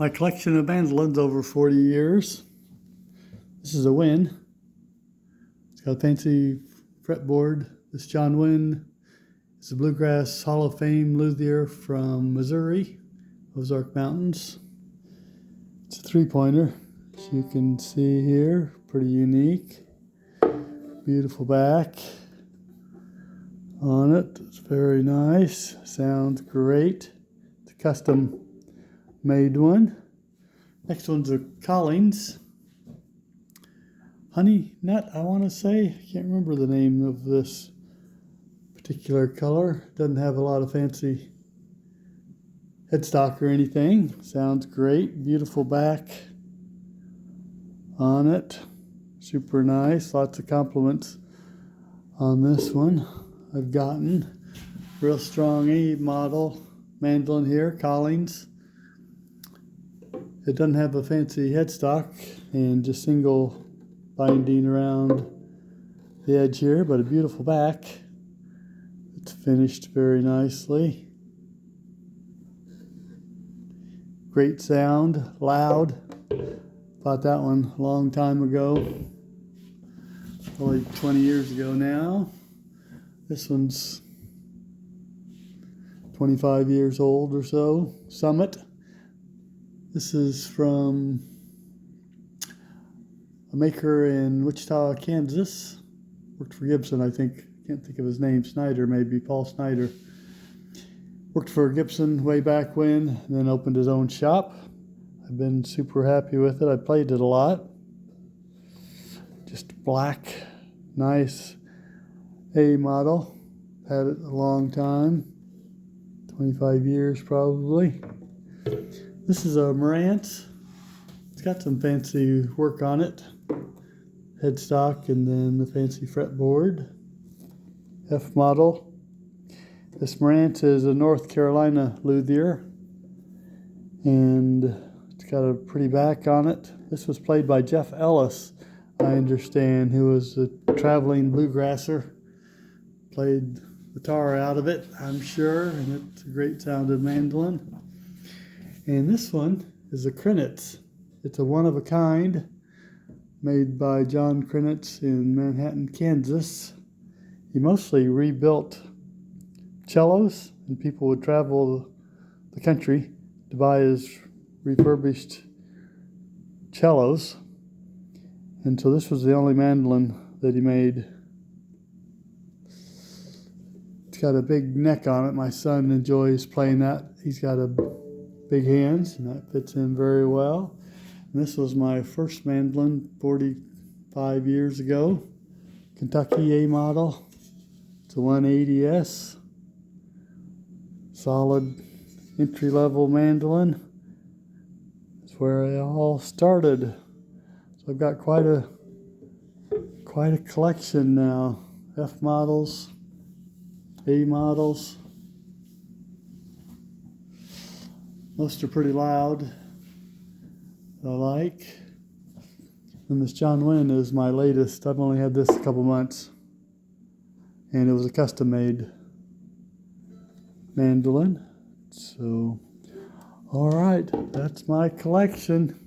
My collection of mandolins over 40 years. This is a Wynn. It's got a fancy fretboard. This John Wynn is a Bluegrass Hall of Fame luthier from Missouri, Ozark Mountains. It's a three-pointer, as you can see here. Pretty unique. Beautiful back on it. It's very nice. Sounds great. It's a custom made one. Next one's a Collings Honey Nut, I want to say. I can't remember the name of this particular color. Doesn't have a lot of fancy headstock or anything. Sounds great. Beautiful back on it. Super nice. Lots of compliments on this one. I've gotten real strong A model mandolin here, Collings. It doesn't have a fancy headstock and just single binding around the edge here, but a beautiful back. It's finished very nicely. Great sound, loud. Bought that one a long time ago, probably 20 years ago now. This one's 25 years old or so. Summit. This is from a maker in Wichita, Kansas. Worked for Gibson, I think. Can't think of his name. Snyder, maybe. Paul Snyder. Worked for Gibson way back when, and then opened his own shop. I've been super happy with it. I played it a lot. Just black, nice A model. Had it a long time. 25 years probably. This is a Moretz. It's got some fancy work on it. Headstock and then the fancy fretboard. F model. This Moretz is a North Carolina luthier. And it's got a pretty back on it. This was played by Jeff Ellis, I understand, who was a traveling bluegrasser. Played the tar out of it, I'm sure, and it's a great sounding mandolin. And this one is a Krenitz. It's a one-of-a-kind made by John Krenitz in Manhattan, Kansas. He mostly rebuilt cellos, and people would travel the country to buy his refurbished cellos. And so this was the only mandolin that he made. It's got a big neck on it. My son enjoys playing that. He's got big hands, and that fits in very well. And this was my first mandolin 45 years ago. Kentucky A model. It's a 180S. Solid entry-level mandolin. That's where it all started. So I've got quite a collection now. F models, A models. Most are pretty loud, I like. And this John Wynn is my latest. I've only had this a couple months. And it was a custom-made mandolin. So, all right, that's my collection.